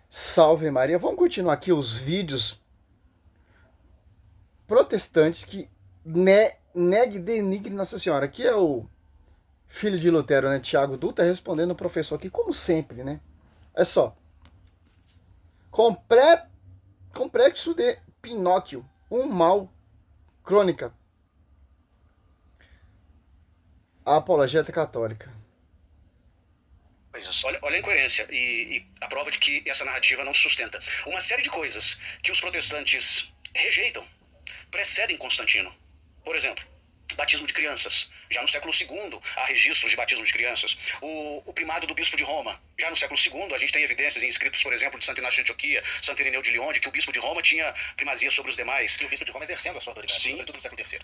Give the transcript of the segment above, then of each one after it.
Salve Maria. Vamos continuar aqui os vídeos protestantes que negue e denigre Nossa Senhora. Aqui é o filho de Lutero, né? Tiago Dutra, respondendo o professor aqui, como sempre, né? É só. Complexo de Pinóquio. Um mal. Crônica. A apologeta católica. Olha a incoerência e a prova de que essa narrativa não se sustenta. Uma série de coisas que os protestantes rejeitam precedem Constantino. Por exemplo, batismo de crianças. Já no século II há registros de batismo de crianças. O primado do bispo de Roma. Já no século II a gente tem evidências em escritos, por exemplo, de Santo Inácio de Antioquia, Santo Ireneu de Lyon, de que o bispo de Roma tinha primazia sobre os demais. E o bispo de Roma exercendo a sua autoridade, Sim. sobretudo no século III.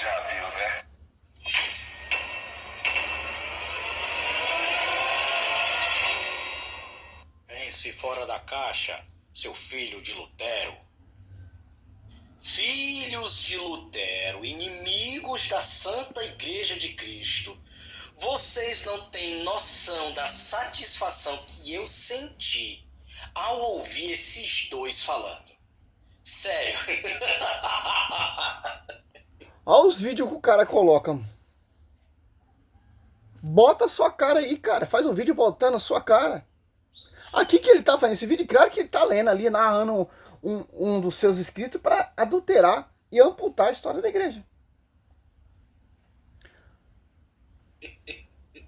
Já viu, né? Pense fora da caixa, seu filho de Lutero. Filhos de Lutero, inimigos da Santa Igreja de Cristo, vocês não têm noção da satisfação que eu senti ao ouvir esses dois falando. Sério. Olha os vídeos que o cara coloca. Bota a sua cara aí, cara. Faz um vídeo botando a sua cara. Aqui que ele tá fazendo esse vídeo, claro que ele tá lendo ali, narrando um dos seus escritos para adulterar e amputar a história da igreja.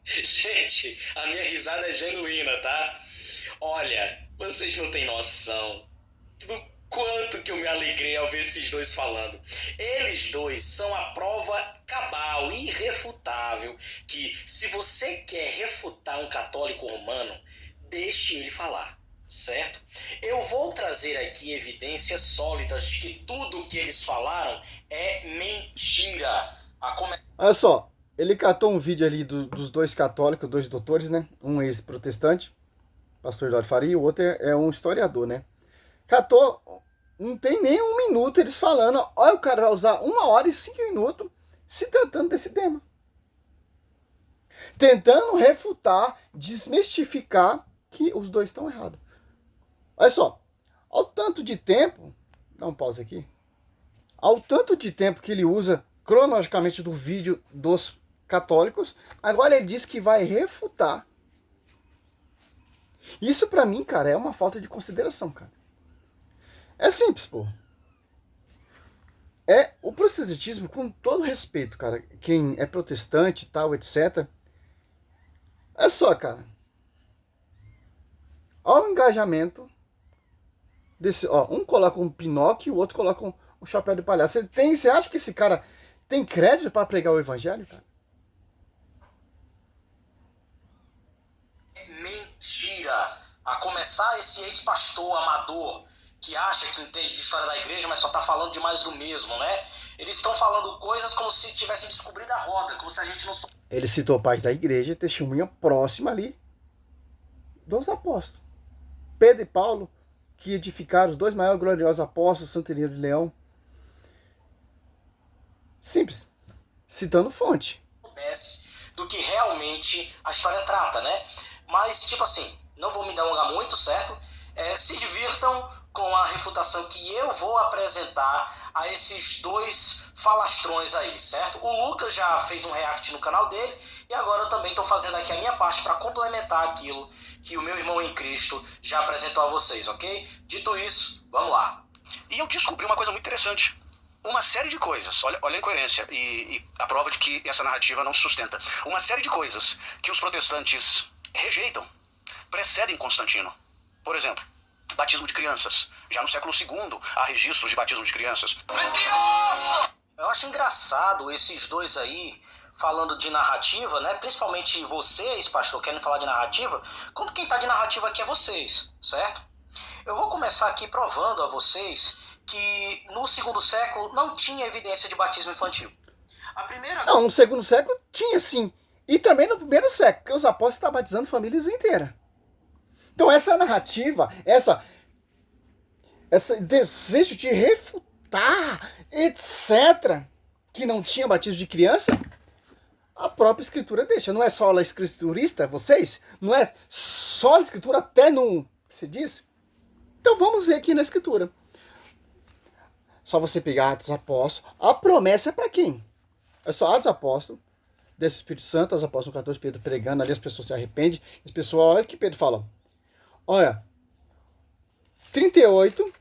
Gente, a minha risada é genuína, tá? Olha, vocês não têm noção do quanto que eu me alegrei ao ver esses dois falando. Eles dois são a prova cabal, irrefutável, que se você quer refutar um católico romano, deixe ele falar, certo? Eu vou trazer aqui evidências sólidas de que tudo o que eles falaram é mentira. Olha só, ele catou um vídeo ali dos dois católicos, dois doutores, né? Um ex-protestante, pastor Eduardo Faria, e o outro é um historiador, né? Catou, não tem nem um minuto eles falando. Olha, o cara vai usar 1 hora e 5 minutos se tratando desse tema. Tentando refutar, desmistificar que os dois estão errados. Olha só, ao tanto de tempo, dá um pause aqui, ao tanto de tempo que ele usa cronologicamente do vídeo dos católicos, agora ele diz que vai refutar. Isso pra mim, cara, é uma falta de consideração, cara. É simples, pô. É o protestantismo, com todo respeito, cara, quem é protestante, tal, etc. É só, cara. Olha o engajamento desse, ó, um coloca um Pinóquio e o outro coloca um chapéu de palhaço. Você acha que esse cara tem crédito para pregar o evangelho, cara? Mentira! A começar esse ex-pastor amador que acha que entende de história da igreja, mas só tá falando de mais do mesmo, né? Eles estão falando coisas como se tivessem descobrido a roda, como se a gente não... Ele citou pais da igreja, testemunha próxima ali dos apóstolos. Pedro e Paulo, que edificaram os dois maiores gloriosos apóstolos, Santo Irineu de Leão. Simples. Citando fonte. Do que realmente a história trata, né? Mas, tipo assim, não vou me delongar muito, certo? Se divirtam com a refutação que eu vou apresentar a esses dois falastrões aí, certo? O Lucas já fez um react no canal dele e agora eu também estou fazendo aqui a minha parte para complementar aquilo que o meu irmão em Cristo já apresentou a vocês, ok? Dito isso, vamos lá. E eu descobri uma coisa muito interessante. Uma série de coisas, olha a incoerência e a prova de que essa narrativa não se sustenta. Uma série de coisas que os protestantes rejeitam precedem Constantino. Por exemplo, batismo de crianças. Já no século II há registros de batismo de crianças. Eu acho engraçado esses dois aí falando de narrativa, né? Principalmente vocês, pastor, querem falar de narrativa, quando quem tá de narrativa aqui é vocês, certo? Eu vou começar aqui provando a vocês que no segundo século não tinha evidência de batismo infantil. Não, no segundo século tinha sim. E também no primeiro século, porque os apóstolos estavam batizando famílias inteiras. Então essa narrativa, esse desejo de refutar, etc., que não tinha batismo de criança, a própria escritura deixa. Não é só a escriturista, vocês? Não é só a escritura até não se diz? Então vamos ver aqui na escritura. Só você pegar Atos Apóstolos. A promessa é para quem? É só Atos Apóstolos, desse Espírito Santo, Atos Apóstolos 14, Pedro pregando, ali as pessoas se arrependem. As pessoas, olha o que Pedro fala. Olha, 38,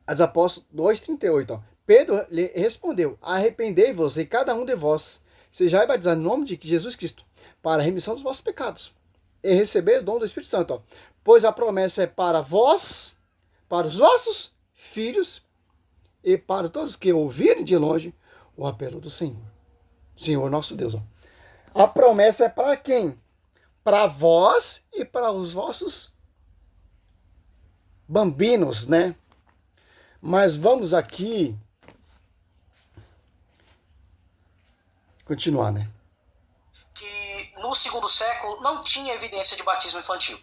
Atos Apóstolos 2, 38, ó. Pedro lhe respondeu, arrependei-vos e cada um de vós sejais batizado no nome de Jesus Cristo, para a remissão dos vossos pecados, e receber o dom do Espírito Santo, ó. Pois a promessa é para vós, para os vossos filhos, e para todos que ouvirem de longe o apelo do Senhor. Senhor nosso Deus, ó. A promessa é para quem? Para vós e para os vossos bambinos, né? Mas vamos aqui continuar, né? Que no segundo século não tinha evidência de batismo infantil.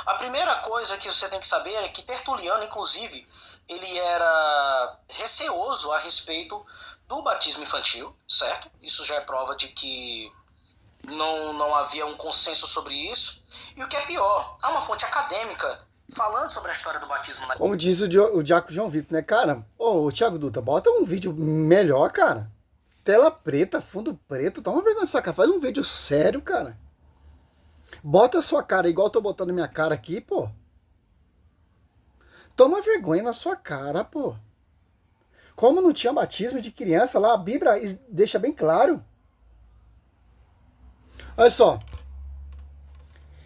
A primeira coisa que você tem que saber é que Tertuliano, inclusive, ele era receoso a respeito do batismo infantil, certo? Isso já é prova de que não havia um consenso sobre isso. E o que é pior, há uma fonte acadêmica falando sobre a história do batismo. Como diz o Diácono João Vitor, né, cara? Ô, Thiago Dutra, bota um vídeo melhor, cara. Tela preta, fundo preto, toma vergonha nessa cara. Faz um vídeo sério, cara. Bota a sua cara igual eu tô botando minha cara aqui, pô. Toma vergonha na sua cara, pô. Como não tinha batismo de criança lá, a Bíblia deixa bem claro. Olha só.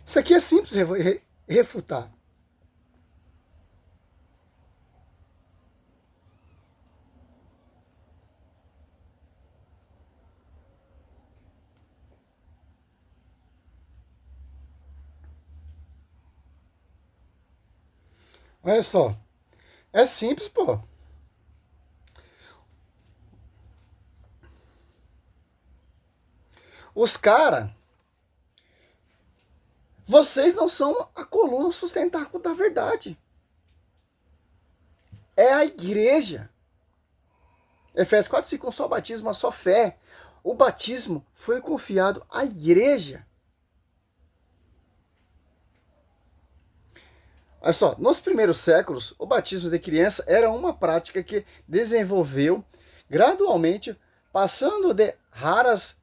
Isso aqui é simples refutar. Olha só. É simples, pô. Os caras, vocês não são a coluna sustentáculo da verdade. É a igreja. Efésios 4:5, um só batismo, uma só fé. O batismo foi confiado à igreja. Olha só, nos primeiros séculos, o batismo de criança era uma prática que desenvolveu gradualmente, passando de raras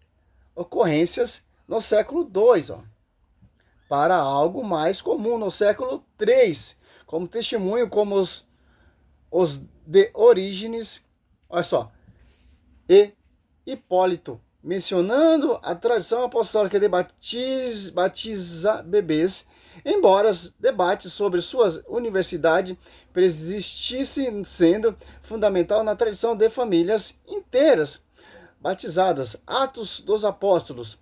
ocorrências no século II, ó, para algo mais comum no século III, como testemunho como os de Orígenes, olha só, e Hipólito, mencionando a tradição apostólica de batizar bebês, embora os debates sobre sua universidade persistissem sendo fundamental na tradição de famílias inteiras batizadas, Atos dos Apóstolos,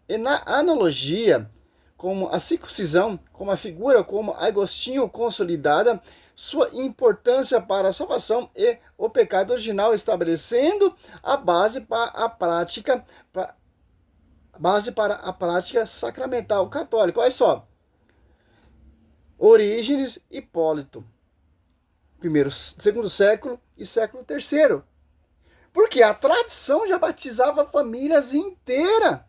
e na analogia como a circuncisão, como a figura como Agostinho consolidada sua importância para a salvação e o pecado original, estabelecendo a base para a prática sacramental católica. Olha só, Orígenes, Hipólito, segundo século e século III. Porque a tradição já batizava famílias inteiras.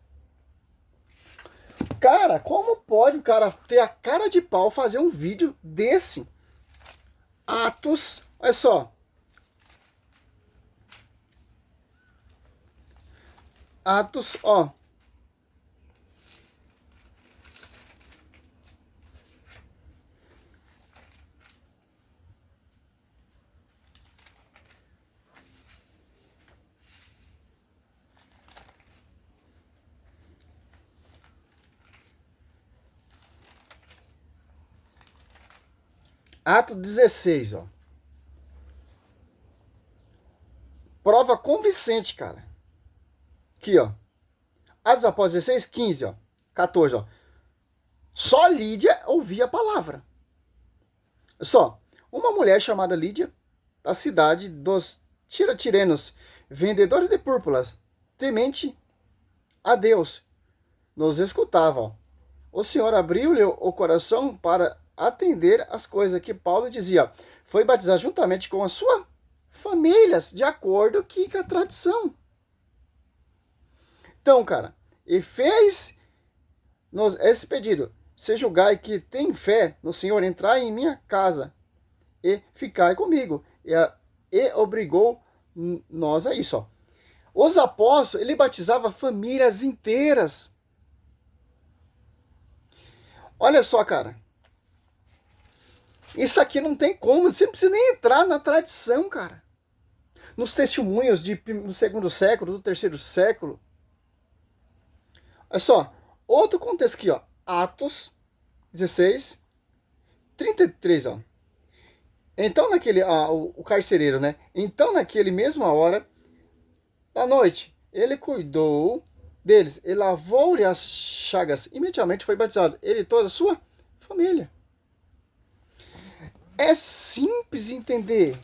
Cara, como pode o cara ter a cara de pau fazer um vídeo desse? Atos, olha só. Atos, ó. Ato 16, ó. Prova convincente, cara. Aqui, ó. Atos após 16, 15, ó. 14, ó. Só Lídia ouvia a palavra. Só. Uma mulher chamada Lídia, da cidade dos Tiratirenos, vendedora de púrpuras, temente a Deus, nos escutava, ó. O Senhor abriu-lhe o coração para atender as coisas que Paulo dizia. Foi batizado juntamente com a sua família, de acordo com a tradição. Então, cara, e fez esse pedido: se julgai que tem fé no Senhor, entrar em minha casa e ficar comigo. E obrigou nós a isso. Ó. Os apóstolos, ele batizava famílias inteiras. Olha só, cara. Isso aqui não tem como. Você não precisa nem entrar na tradição, cara. Nos testemunhos do segundo século, do terceiro século. Olha só. Outro contexto aqui, ó. Atos 16, 33, ó. Então naquele, o carcereiro, né? Então naquele mesma hora da noite, ele cuidou deles, ele lavou-lhe as chagas, imediatamente foi batizado, ele e toda a sua família. É simples entender.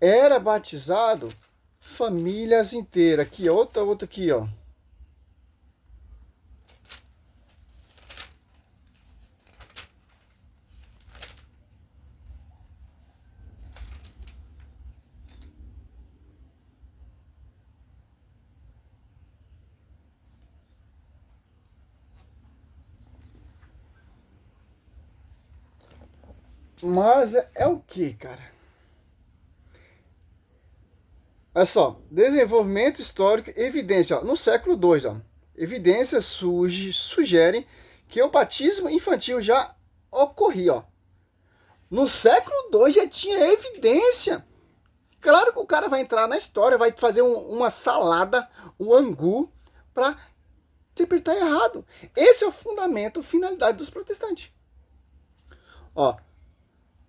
Era batizado famílias inteiras. Aqui, outra aqui, ó. Mas é o que, cara? Olha só, desenvolvimento histórico, evidência. Ó, no século II, ó, evidências sugerem que o batismo infantil já ocorria. Ó. No século II já tinha evidência. Claro que o cara vai entrar na história, vai fazer uma salada, um angu, para interpretar errado. Esse é o fundamento, finalidade dos protestantes. Ó,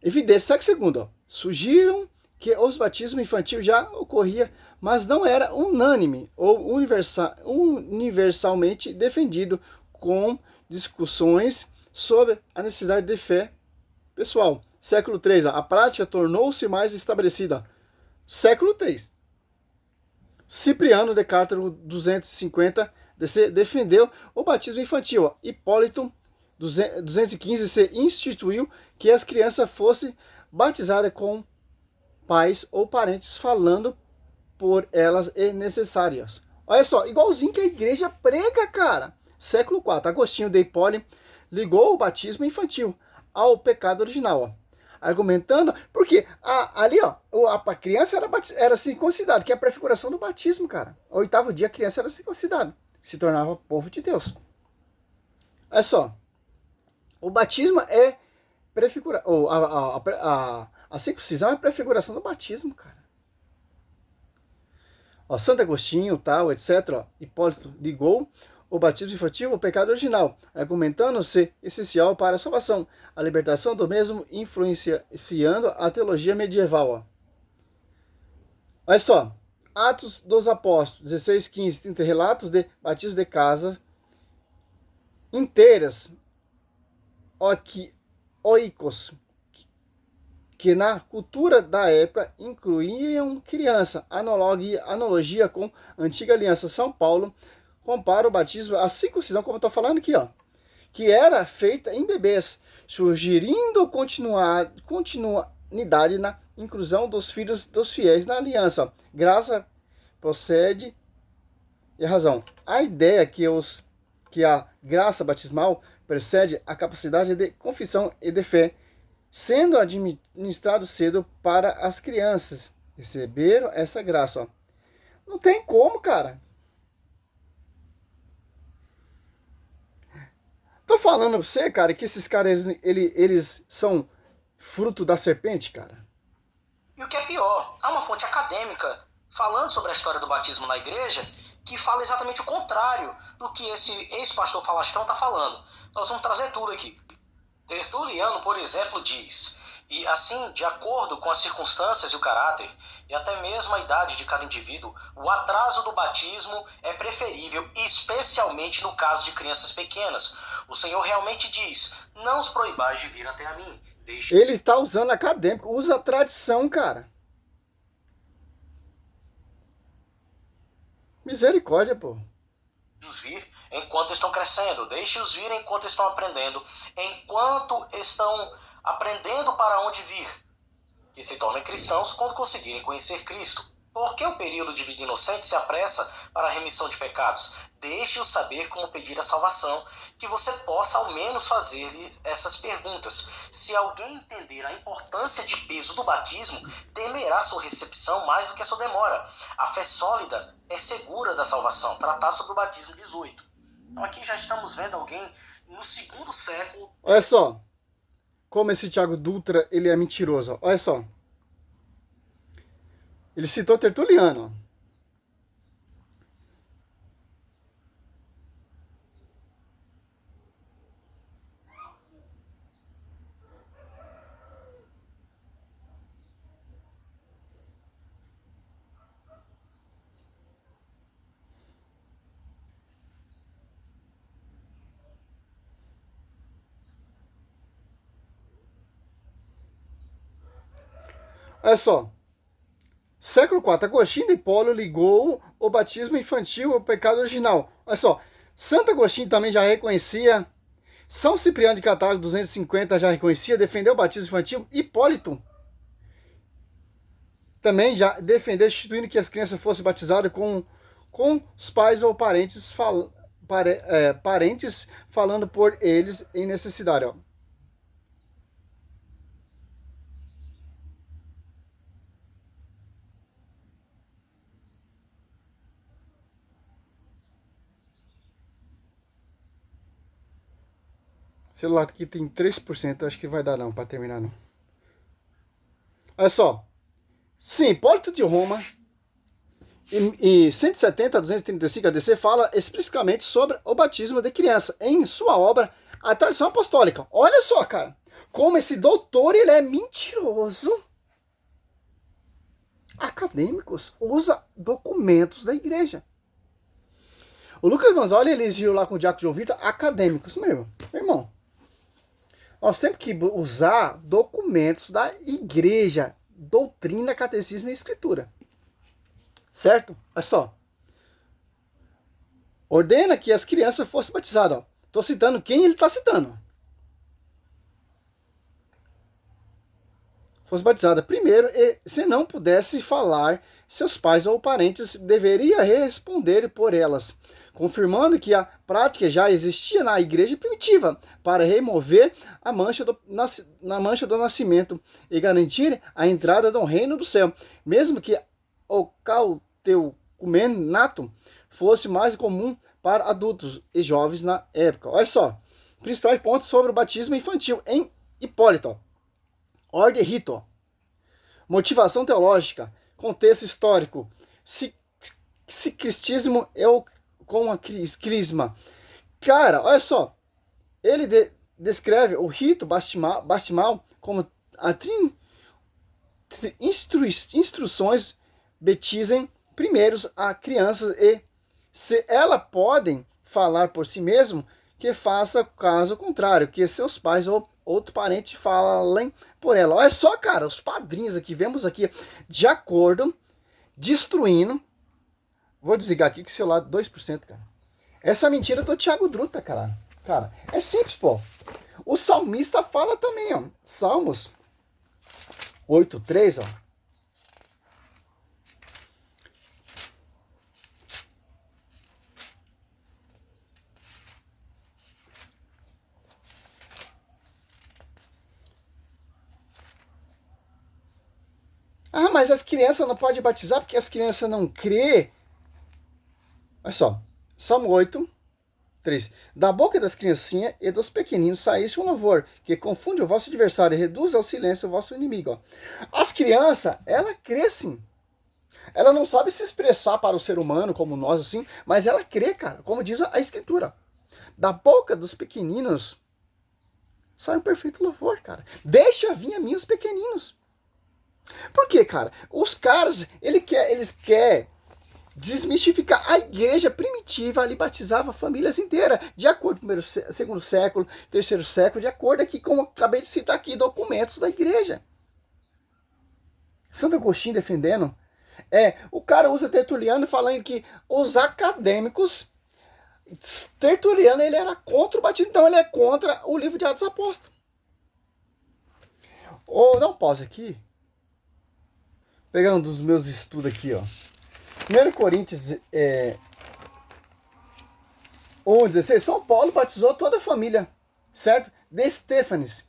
evidência, século II, ó, surgiram que os batismos infantis já ocorria, mas não era unânime ou universalmente defendido, com discussões sobre a necessidade de fé pessoal. Século III, a prática tornou-se mais estabelecida. Século III, Cipriano de Cártaro, 250 DC, defendeu o batismo infantil. Hipólito, 215, se instituiu que as crianças fossem batizadas com pais ou parentes falando por elas e necessárias. Olha só, igualzinho que a igreja prega, cara. Século IV, Agostinho de Hipólito ligou o batismo infantil ao pecado original, ó, argumentando, porque ali, ó, a criança era circuncidada, que é a prefiguração do batismo, cara. Ao 8º dia a criança era circuncidada, se tornava povo de Deus. Olha só, o batismo é prefigura, ou a circuncisão é a prefiguração do batismo, cara. Ó, Santo Agostinho, tal, etc. Ó, Hipólito ligou o batismo infantil ao pecado original, argumentando-se essencial para a salvação, a libertação do mesmo, influenciando a teologia medieval. Ó. Olha só, Atos dos Apóstolos, 16, 15, 30 relatos de batismo de casas inteiras, oicos, que na cultura da época incluíam criança. Analogia com a antiga aliança. São Paulo compara o batismo à circuncisão, como eu estou falando aqui, ó, que era feita em bebês, sugerindo continuidade na inclusão dos filhos dos fiéis na aliança. Graça procede e razão. A ideia que a graça batismal precede a capacidade de confissão e de fé, sendo administrado cedo para as crianças receberam essa graça. Ó. Não tem como, cara. Tô falando pra você, cara, que esses caras, eles são fruto da serpente, cara. E o que é pior, há uma fonte acadêmica falando sobre a história do batismo na igreja que fala exatamente o contrário do que esse ex-pastor falastrão tá falando. Nós vamos trazer tudo aqui. Tertuliano, por exemplo, diz: e assim, de acordo com as circunstâncias e o caráter, e até mesmo a idade de cada indivíduo, o atraso do batismo é preferível, especialmente no caso de crianças pequenas. O Senhor realmente diz: não os proibais de vir até a mim. Ele tá usando acadêmico, usa a tradição, cara. Misericórdia, pô. Deixe-os vir enquanto estão crescendo, deixe-os vir enquanto estão aprendendo, enquanto estão aprendendo para onde vir. que se tornem cristãos quando conseguirem conhecer Cristo. Porque o período de vida inocente se apressa para a remissão de pecados? Deixe-o saber como pedir a salvação, que você possa ao menos fazer-lhe essas perguntas. Se alguém entender a importância de peso do batismo, temerá sua recepção mais do que a sua demora. A fé sólida é segura da salvação. Tratar sobre o batismo 18. Então aqui já estamos vendo alguém no segundo século. Olha só, como esse Tiago Dutra, ele é mentiroso. Olha só. Ele citou Tertuliano. Olha só. Século IV, Agostinho de Hipólio ligou o batismo infantil ao pecado original. Olha só, Santo Agostinho também já reconhecia, São Cipriano de Cartago, 250, já reconhecia, defendeu o batismo infantil. Hipólito também já defendeu, instituindo que as crianças fossem batizadas com os pais ou parentes, parentes falando por eles em necessidade. Ó. O celular aqui tem 3%, acho que vai dar não, para terminar não. Olha só. Sim, Hipólito de Roma, e 170 a 235 ADC, fala explicitamente sobre o batismo de criança, em sua obra, A Tradição Apostólica. Olha só, cara, como esse doutor, ele é mentiroso. Acadêmicos, usa documentos da igreja. O Lucas Gonzalez, ele exigiu lá com o Diácono João Vitor, acadêmicos mesmo, meu irmão. Nós temos que usar documentos da igreja, doutrina, catecismo e escritura. Certo? Olha só. Ordena que as crianças fossem batizadas. Estou citando quem ele está citando. Fosse batizada primeiro e, se não pudesse falar, seus pais ou parentes deveriam responder por elas, confirmando que a prática já existia na igreja primitiva para remover a mancha na mancha do nascimento e garantir a entrada no reino do céu, mesmo que o catecumenato fosse mais comum para adultos e jovens na época. Olha só, principais pontos sobre o batismo infantil em Hipólito. Ordem e rito, motivação teológica, contexto histórico, cristismo com a crisma. Cara, olha só, ele descreve o rito batismal como instruções betizem primeiros a crianças e, se elas podem falar por si mesmo, que faça caso contrário, que seus pais ou outro parente falem por ela. Olha só, cara, os padrinhos aqui, vemos aqui, de acordo, destruindo. Vou desligar aqui que o celular 2%, cara. Essa mentira do Tiago Druta, cara. Cara, é simples, pô. O salmista fala também, ó. Salmos 8:3, ó. Ah, mas as crianças não podem batizar porque as crianças não crê. Olha só, Salmo 8:3. Da boca das criancinhas e dos pequeninos saísse um louvor, que confunde o vosso adversário e reduz ao silêncio o vosso inimigo. Ó. As crianças, elas crescem. Ela não sabe se expressar para o ser humano como nós, assim, mas ela crê, cara, como diz a Escritura. Da boca dos pequeninos sai um perfeito louvor, cara. Deixa vir a mim os pequeninos. Por quê, cara? Os caras, eles querem desmistificar a igreja primitiva, ali batizava famílias inteiras, de acordo com o segundo século, terceiro século, de acordo aqui com, acabei de citar aqui, documentos da igreja. Santo Agostinho defendendo, o cara usa Tertuliano falando que os acadêmicos, Tertuliano, ele era contra o batismo, então ele é contra o livro de Atos Apóstolos. Ou, dá um pause aqui. pegar um dos meus estudos aqui, ó. 1 Coríntios 1:16, São Paulo batizou toda a família, certo? De Estéfanes.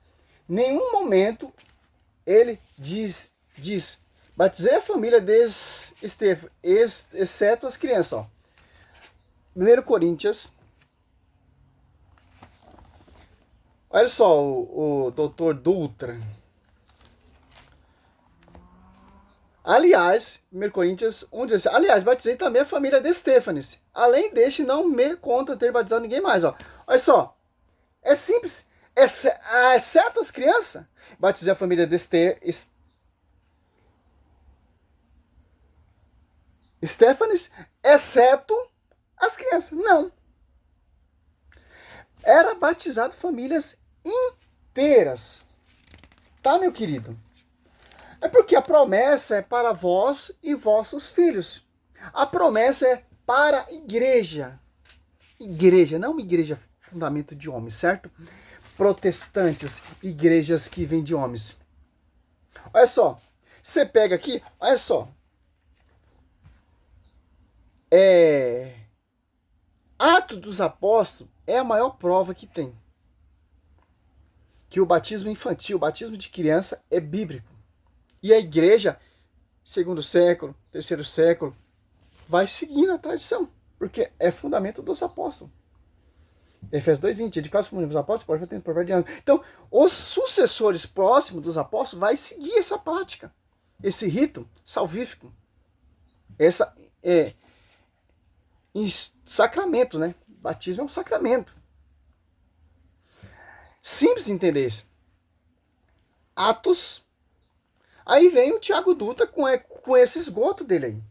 Nenhum momento ele diz, batizei a família de Estéfanes, exceto as crianças, ó. 1 Coríntios. Olha só o doutor Dutra. Aliás, 1 Coríntios 1:16. Aliás, batizei também a família de Estéfanes. Além deste, não me conta ter batizado ninguém mais, ó. Olha só. É simples. Exceto as crianças. Batizei a família de Estéfanes, exceto as crianças. Não. Era batizado famílias inteiras. Tá, meu querido? É porque a promessa é para vós e vossos filhos. A promessa é para a igreja. Igreja, não uma igreja fundamento de homens, certo? Protestantes, igrejas que vêm de homens. Olha só, você pega aqui, olha só. Atos dos Apóstolos é a maior prova que tem. Que o batismo infantil, o batismo de criança é bíblico. E a igreja, segundo século, terceiro século, vai seguindo a tradição, porque é fundamento dos apóstolos. Efésios 2:20, de quase fundamento dos apóstolos, pode ter por de ano. Então, os sucessores próximos dos apóstolos vai seguir essa prática, esse rito salvífico, essa sacramento, né? Batismo é um sacramento. Simples entender isso. Atos. Aí vem o Tiago Dutra com esse esgoto dele aí.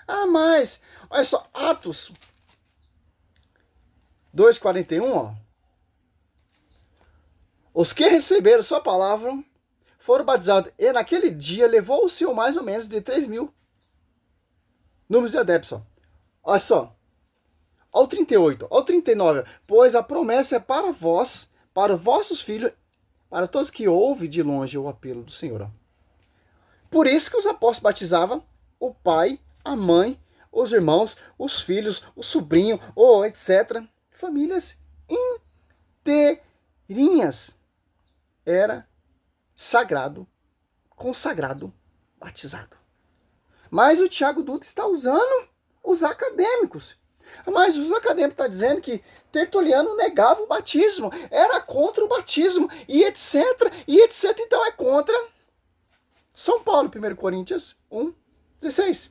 Ah, mas, olha só, Atos 2:41, ó. Os que receberam sua palavra foram batizados, e naquele dia levou o seu mais ou menos de 3.000 números de adeptos, ó. Olha só. Ao 38, ao 39, pois a promessa é para vós, para vossos filhos, para todos que ouvem de longe o apelo do Senhor, ó. Por isso que os apóstolos batizavam o pai, a mãe, os irmãos, os filhos, o sobrinho, ou etc. Famílias inteirinhas. Era sagrado, consagrado, batizado. Mas o Tiago Dutra está usando os acadêmicos. Mas os acadêmicos estão dizendo que Tertuliano negava o batismo, era contra o batismo, e etc, e etc. Então é contra São Paulo, 1 Coríntios 1:16.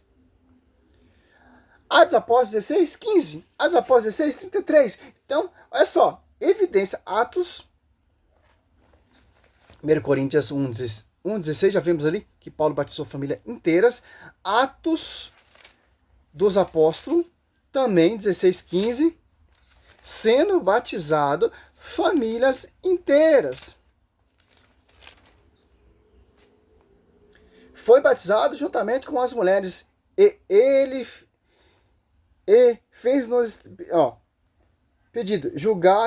Atos Apóstolos 16:15. Atos Apóstolos 16:33. Então, olha só, evidência, Atos, 1 Coríntios 1:16, já vimos ali que Paulo batizou família inteiras. Atos dos Apóstolos, também 16:15, sendo batizado famílias inteiras. Foi batizado juntamente com as mulheres, e ele fez-nos, ó, pedido,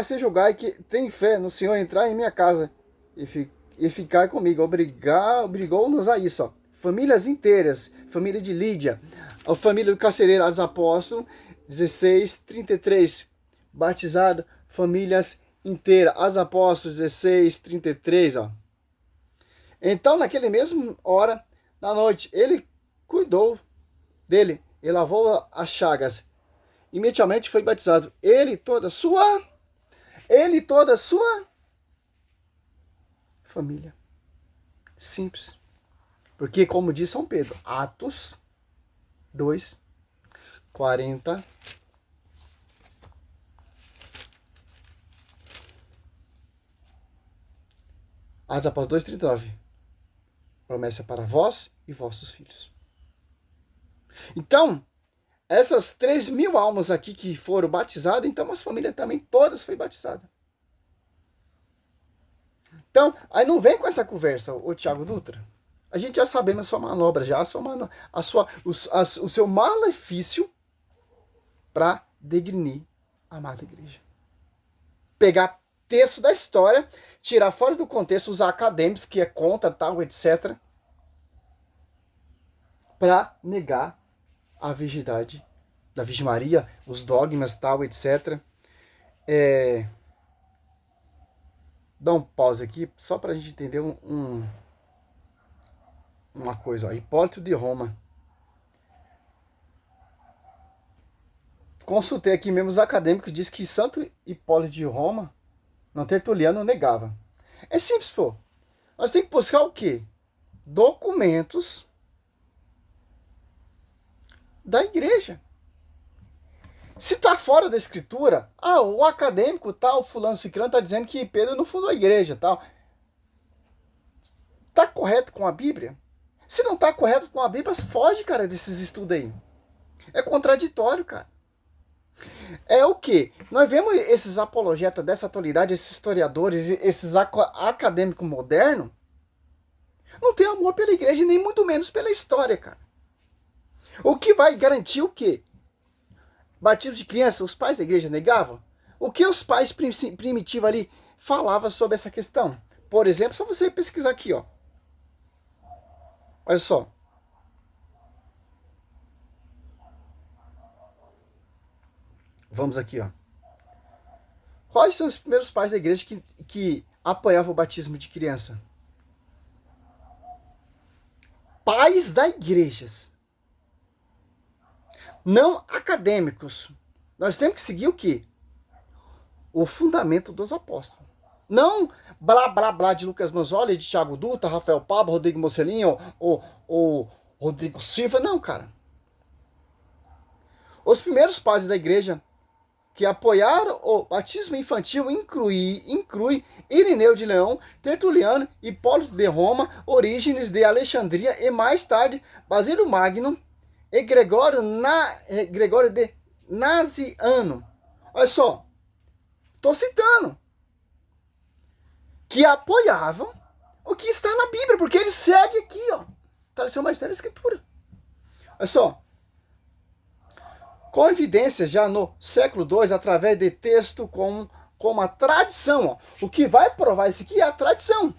se julgai que tem fé no Senhor, entrar em minha casa e ficar comigo. Obrigou-nos a isso, ó. Famílias inteiras, família de Lídia, a família do carcereiro, dos apóstolos, 16:33, batizado, famílias inteiras, as apóstolos, 16:33, ó. Então, naquele mesmo hora da noite, ele cuidou dele e lavou as chagas. Imediatamente foi batizado. Ele e toda a sua família. Simples. Porque, como diz São Pedro, Atos 2:40. Atos Apóstolos 2:39. Promessa para vós e vossos filhos. Então, essas 3.000 almas aqui que foram batizadas, então as famílias também todas foram batizadas. Então, aí não vem com essa conversa, o Tiago Dutra. A gente já sabemos a sua manobra, o seu malefício para degrinir a amada igreja. Pegar texto da história, tirar fora do contexto, usar acadêmicos, que é contra, tal, etc. para negar a virgindade da Virgem Maria, os dogmas, tal, etc. Dá um pause aqui, só para a gente entender uma coisa. Ó. Hipólito de Roma. Consultei aqui mesmo os acadêmicos, diz que Santo Hipólito de Roma, não, Tertuliano negava. É simples, pô. Nós temos que buscar o quê? Documentos da igreja. Se está fora da escritura, o acadêmico tal, fulano ciclano está dizendo que Pedro não fundou a igreja, tal. Está correto com a Bíblia? Se não está correto com a Bíblia, foge, cara, desses estudos aí. É contraditório, cara. É o quê? Nós vemos esses apologetas dessa atualidade, esses historiadores, esses acadêmicos modernos, não tem amor pela igreja, nem muito menos pela história, cara. O que vai garantir o quê? Batismo de criança, os pais da igreja negavam? O que os pais primitivos ali falavam sobre essa questão? Por exemplo, só você pesquisar aqui, ó. Olha só. Vamos aqui, ó. Quais são os primeiros pais da igreja que apoiavam o batismo de criança? Pais da igreja. Não acadêmicos. Nós temos que seguir o quê? O fundamento dos apóstolos. Não blá blá blá de Lucas Manzoli, de Thiago Dutra, Rafael Pablo, Rodrigo Mocelinho ou Rodrigo Silva. Não, cara. Os primeiros pais da igreja que apoiaram o batismo infantil inclui Irineu de Leão, Tertuliano, Hipólito de Roma, Orígenes de Alexandria e mais tarde Basílio Magno e Gregório de Naziano. Olha só, estou citando, que apoiavam o que está na Bíblia, porque ele segue aqui, ó, tradição magistério da Escritura. Olha só, com evidência já no século II, através de texto como a tradição, ó, o que vai provar isso aqui é a tradição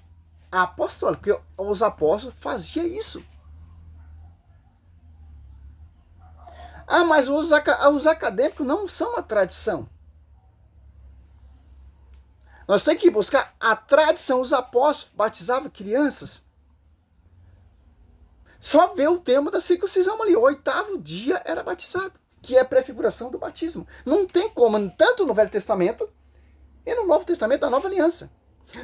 apostólica, porque os apóstolos faziam isso. Mas os acadêmicos não são uma tradição. Nós temos que buscar a tradição. Os apóstolos batizavam crianças. Só vê o termo da circuncisão ali. O 8º dia era batizado, que é a prefiguração do batismo. Não tem como, tanto no Velho Testamento e no Novo Testamento da Nova Aliança.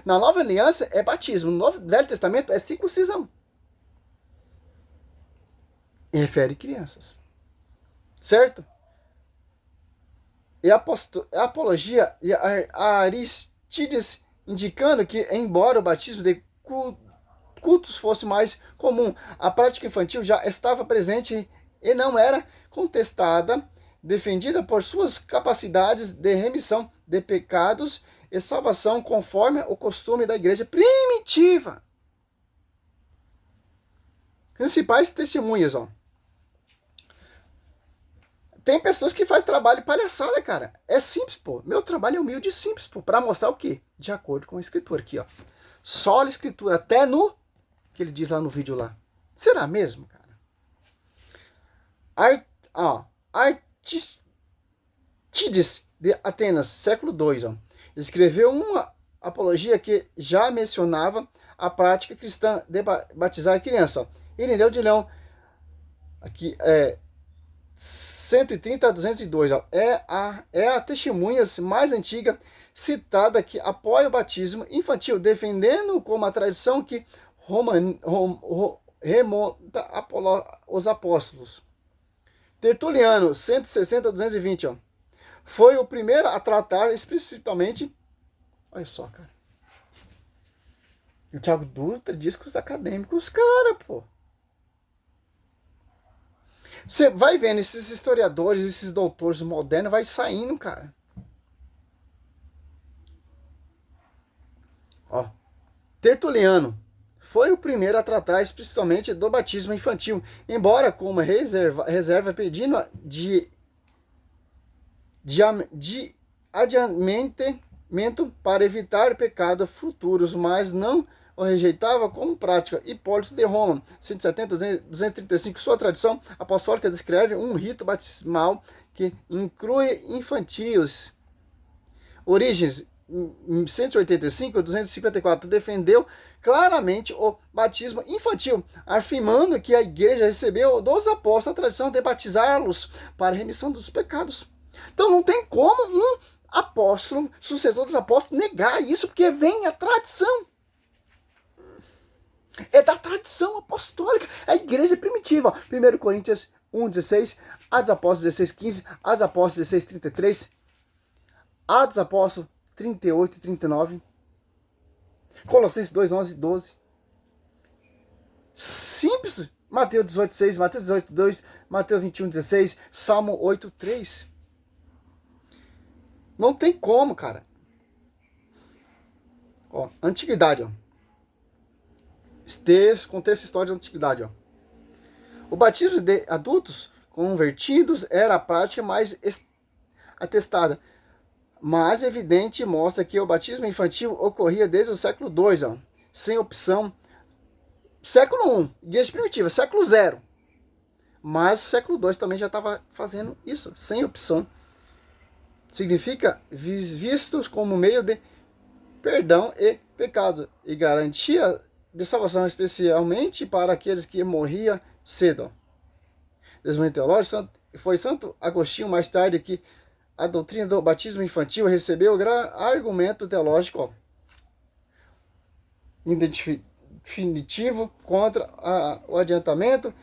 Na Nova Aliança é batismo, no Velho Testamento é circuncisão. E refere crianças. Certo? E a apologia e a Aristides indicando que, embora o batismo de cultos fosse mais comum, a prática infantil já estava presente e não era contestada, defendida por suas capacidades de remissão de pecados e salvação conforme o costume da igreja primitiva. Principais testemunhas, ó. Tem pessoas que fazem trabalho palhaçada, cara. É simples, pô. Meu trabalho é humilde e simples, pô. Pra mostrar o quê? De acordo com a escritura aqui, ó. Sola escritura, até no que ele diz lá no vídeo lá. Será mesmo, cara? Aristides de Atenas, século II, ó, escreveu uma apologia que já mencionava a prática cristã de batizar a criança. Ó. Irineu de Leão, aqui 130 a 202, ó, é a testemunha mais antiga citada que apoia o batismo infantil, defendendo como a tradição que remonta os apóstolos. Tertuliano, 160 a 220, ó, foi o primeiro a tratar explicitamente. Olha só, cara. E o Thiago Dutra diz que os acadêmicos, cara, pô. Você vai vendo esses historiadores, esses doutores modernos, vai saindo, cara. Ó, Tertuliano foi o primeiro a tratar explicitamente do batismo infantil, embora com uma reserva pedindo de adiamento para evitar pecados futuros, mas não o rejeitava como prática. Hipólito de Roma, 170, 235. Sua tradição apostólica descreve um rito batismal que inclui infantis. Origens, 185 a 254, defendeu claramente o batismo infantil, afirmando que a igreja recebeu dos apóstolos a tradição de batizá-los para a remissão dos pecados. Então não tem como um apóstolo, sucessor dos apóstolos, negar isso, porque vem a tradição. É da tradição apostólica. A igreja primitiva. 1 Coríntios 1,16, Atos Apóstolos 16,15, Atos Apóstolos 16,33, Atos Apóstolos 38 e 39, Colossenses 2:11 e 12. Simples. Mateus 18:6, Mateus 18:2, Mateus 21:16, Salmo 8:3. Não tem como, cara. Ó, antiguidade, ó. Contexto histórico da antiguidade, ó. O batismo de adultos convertidos era a prática mais atestada, mas evidente mostra que o batismo infantil ocorria desde o século II, ó, sem opção. Século I, igreja primitiva, século 0. Mas século II também já estava fazendo isso, sem opção. Significa vistos como meio de perdão e pecado e garantia de salvação, especialmente para aqueles que morriam cedo. Desenvolvimento teológico, foi Santo Agostinho mais tarde que a doutrina do batismo infantil recebeu grande argumento teológico, ó, definitivo contra o adiantamento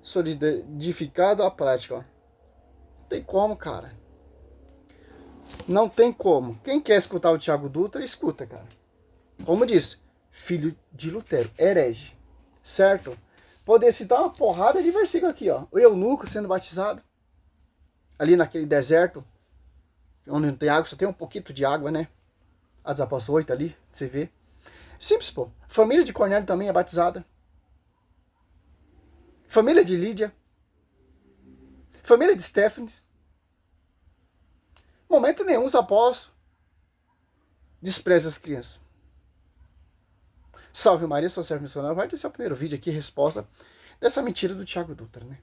solidificado à prática. Ó. Não tem como, cara. Não tem como. Quem quer escutar o Tiago Dutra, escuta, cara. Como disse, filho de Lutero, herege. Certo? Poder citar uma porrada de versículo aqui, ó. O eunuco sendo batizado. Ali naquele deserto, onde não tem água, só tem um pouquinho de água, né? Atos Apóstolos 8 ali, você vê. Simples, pô. Família de Cornélio também é batizada. Família de Lídia. Família de Stefanes. Momento nenhum os apóstolos desprezam as crianças. Salve Maria, sou servo missionário. Vai ter esse primeiro vídeo aqui, resposta dessa mentira do Tiago Dutra, né?